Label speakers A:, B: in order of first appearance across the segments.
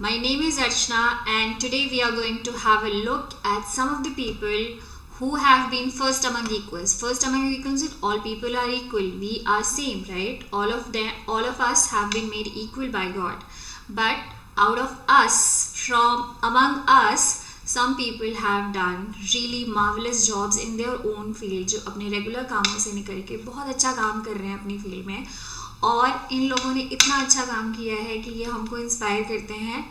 A: My name is Archana, and today we are going to have a look at some of the people who have been first among equals. First among equals, all people are equal. We are same, right? All of us have been made equal by God. But out of us, from among us, some people have done really marvelous jobs in their own field, जो अपने regular कामों से निकल के बहुत अच्छा काम कर रहे हैं अपनी फील्ड में, और इन लोगों ने इतना अच्छा काम किया है कि ये हमको इंस्पायर करते हैं.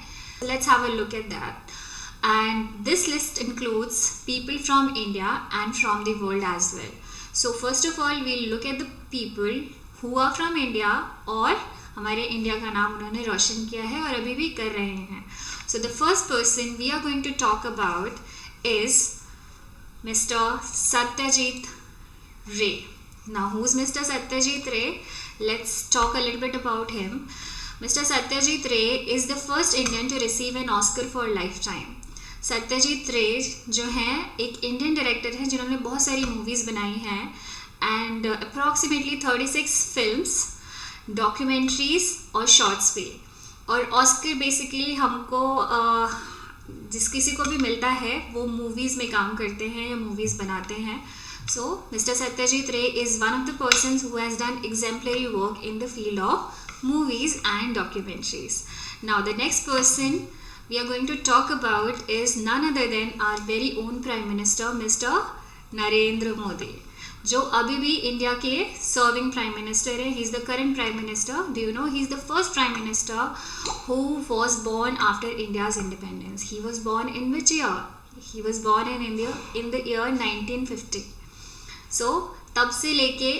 A: Let's have a look at that. And this list includes people from India and from the world as well. So first of all, we'll look at the people who are from India और हमारे India का नाम उन्होंने रोशन किया है और अभी भी कर रहे हैं. So the first person we are going to talk about is Mr. Satyajit Ray. Now who's Mr. Satyajit Ray? Let's talk a little bit about him. Mr. Satyajit Ray is the first Indian to receive an Oscar for lifetime. Satyajit रे जो हैं एक Indian director हैं जिन्होंने बहुत सारी movies बनाई हैं एंड अप्रॉक्सीमेटली 36 फिल्म्स, डॉक्यूमेंट्रीज और शॉर्ट्स पे. और ऑस्कर बेसिकली हमको जिस किसी को भी मिलता है वो मूवीज़ में काम करते हैं या मूवीज़ बनाते हैं. सो मिस्टर सत्यजीत रे is one of the persons who has done exemplary work in the field of movies and documentaries. Now the next person we are going to talk about is none other than our very own Prime Minister, Mr. Narendra Modi, जो अभी भी India के serving prime minister है. He is the current prime minister. Do you know he is the first prime minister who was born after India's independence. He was born in which year? He was born in India in the year 1950. So तब से लेके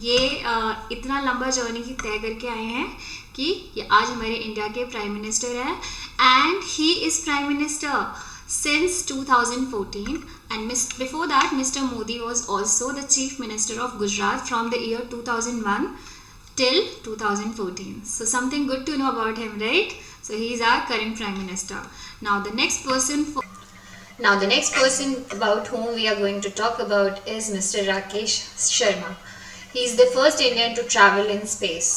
A: ये इतना लंबा journey की तय करके आए हैं कि ये आज हमारे इंडिया के प्राइम मिनिस्टर हैं. And he is prime minister since 2014 and before that mister Modi was also the chief minister of Gujarat from the year 2001 till 2014. So something good to know about him, right? So he is our current prime minister. Now the next person about whom we are going to talk about is Mr. Rakesh Sharma. He is the first Indian to travel in space.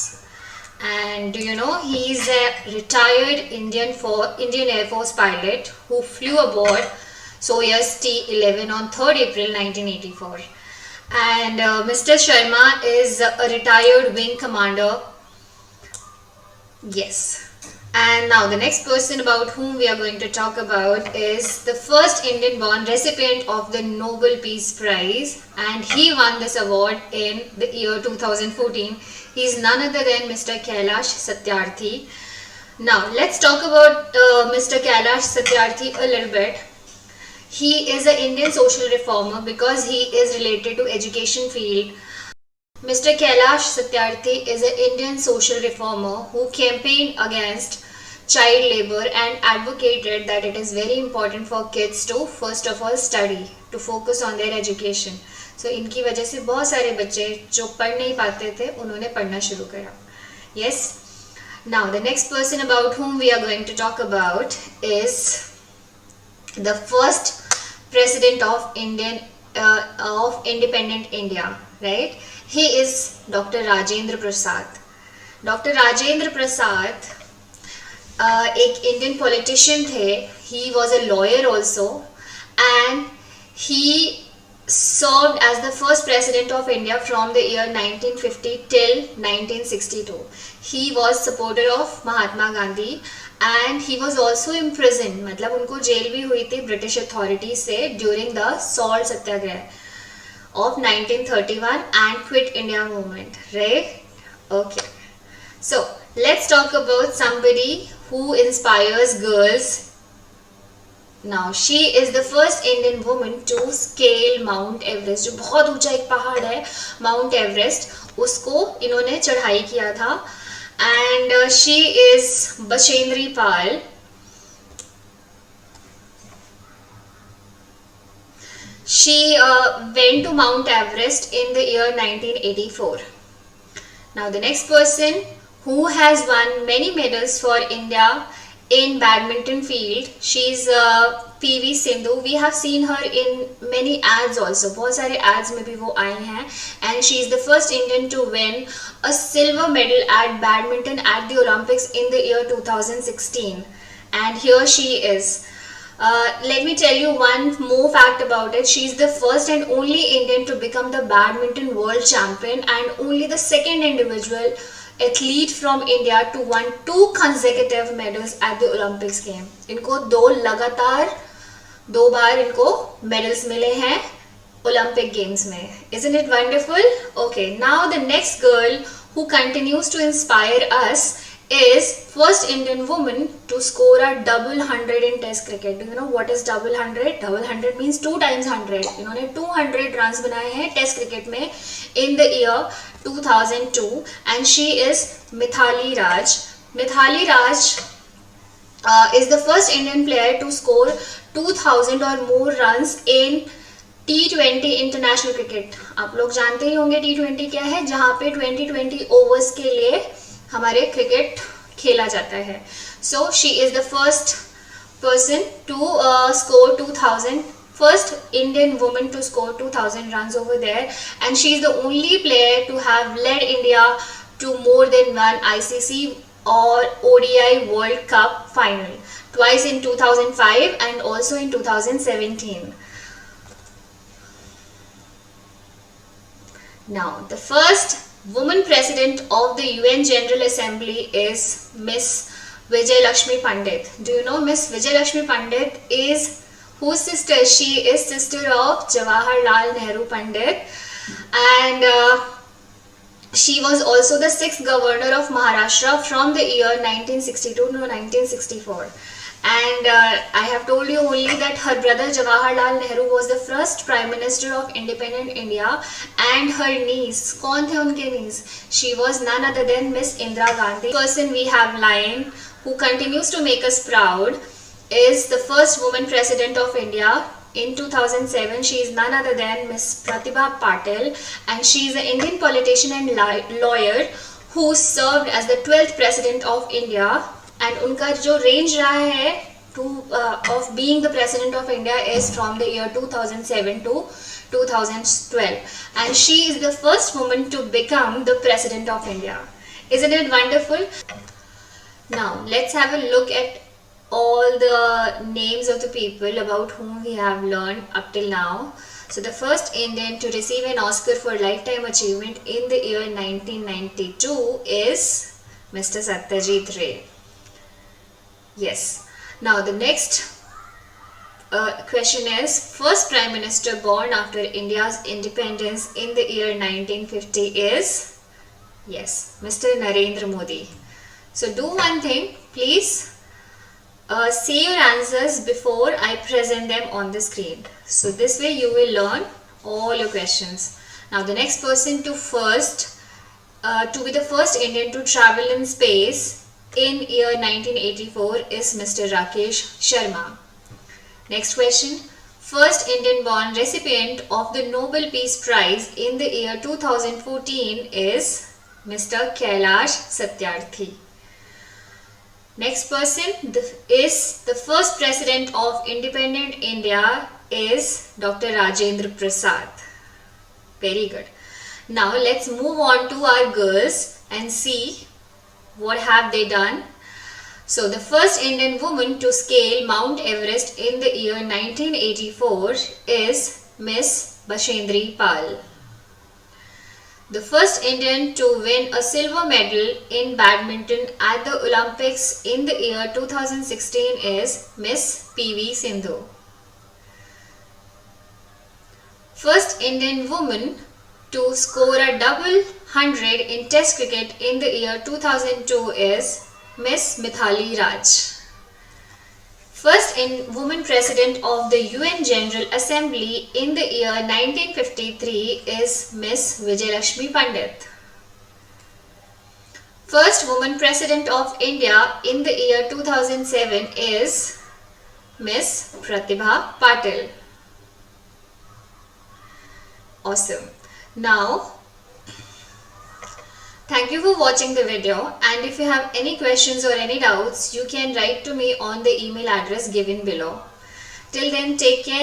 A: And do you know he is a retired Indian Air Force pilot who flew aboard Soyuz T-11 on 3rd April 1984. And Mr. Sharma is a retired wing commander. Yes. And now the next person about whom we are going to talk about is the first Indian born recipient of the Nobel Peace Prize, and he won this award in the year 2014. He is none other than Mr. Kailash Satyarthi. Now let's talk about Mr. Kailash Satyarthi a little bit. He is an Indian social reformer because he is related to education field. Mr. Kailash Satyarthi is an Indian social reformer who campaigned against child labor and advocated that it is very important for kids to first of all study, to focus on their education. So इनकी वजह से बहुत सारे बच्चे जो पढ़ नहीं पाते थे उन्होंने पढ़ना शुरू करा. Yes. Now the next person about whom we are going to talk about is the first president of independent India, right? He is Dr. Rajendra Prasad. Dr. Rajendra Prasad एक इंडियन पॉलिटिशियन थे. He was a lawyer also and he served as the first president of India from the year 1950 till 1962. He was supporter of Mahatma Gandhi and he was also imprisoned. मतलब उनको jail भी हुई थी British authority से during the salt Satyagraha of 1931 and quit India movement, right? Okay. So let's talk about somebody who inspires girls. Now she is the first Indian woman to scale Mount Everest. जो बहुत ऊंचा एक पहाड़ है Mount Everest, उसको इन्होंने चढ़ाई किया था. And she is Bachendri Pal. She went to Mount Everest in the year 1984. Now the next person who has won many medals for India in badminton field. She's PV Sindhu. We have seen her in many ads also. बहुत सारे ads में भी वो आई हैं. And she is the first Indian to win a silver medal at badminton at the Olympics in the year 2016. And here she is. Let me tell you one more fact about it. She is the first and only Indian to become the badminton world champion and only the second individual athlete from India to win 2 consecutive medals at the Olympics game. इनको दो बार इनको medals मिले हैं Olympic Games में. Isn't it wonderful? Okay, now the next girl who continues to inspire us is first Indian woman to score a double 100 in Test cricket. Do you know what is double 100? Double 100 means 2 times 100. इन्होंने 200 runs बनाए हैं Test cricket में in the year 2002, and she is Mithali Raj. Mithali Raj is the first Indian player to score 2000 or more runs in T20 international cricket. आप लोग जानते ही होंगे T20 क्या है, जहाँ पे 20 ओवर्स के लिए हमारे क्रिकेट खेला जाता है. So she is the first person to score 2000, first Indian woman to score 2000 runs over there, and she is the only player to have led India to more than one ICC or ODI World Cup final, twice in 2005 and also in 2017. Now, the first woman president of the UN General Assembly is Miss Vijay Lakshmi Pandit. Do you know Miss Vijay Lakshmi Pandit is whose sister? She is sister of Jawaharlal Nehru Pandit, and she was also the 6th governor of Maharashtra from the year 1962 to 1964. And I have told you only that her brother Jawaharlal Nehru was the first Prime Minister of independent India, and her niece, कौन थे उनके niece? She was none other than Miss Indira Gandhi. The person we have line who continues to make us proud is the first woman president of India in 2007. She is none other than Miss Pratibha Patil, and she is an Indian politician and lawyer who served as the 12th president of India. And उनका जो range रहा है of being the president of India is from the year 2007 to 2012, and she is the first woman to become the president of India. Isn't it wonderful? Now let's have a look at all the names of the people about whom we have learned up till now. So the first Indian to receive an Oscar for lifetime achievement in the year 1992 is Mr. Satyajit Ray. Yes. Now the next question is, first Prime Minister born after India's independence in the year 1950 is, yes, Mr. Narendra Modi. So do one thing, please say your answers before I present them on the screen. So this way you will learn all your questions. Now the next person to be the first Indian to travel in space in year 1984 is Mr. Rakesh Sharma. Next question. First Indian born recipient of the Nobel Peace Prize in the year 2014 is Mr. Kailash Satyarthi. Next person is the first president of independent India is Dr. Rajendra Prasad. Very good. Now let's move on to our girls and see what have they done. So the first Indian woman to scale Mount Everest in the year 1984 is Miss Bashendri Pal. The first Indian to win a silver medal in badminton at the Olympics in the year 2016 is Miss PV Sindhu. First Indian woman to score a double 100 in Test cricket in the year 2002 is Miss Mithali Raj. First woman president of the UN General Assembly in the year 1953 is Miss Vijay Lakshmi Pandit. First woman president of India in the year 2007 is Miss Pratibha Patil. Awesome. Now Thank you for watching the video, and if you have any questions or any doubts, you can write to me on the email address given below. Till then, take care.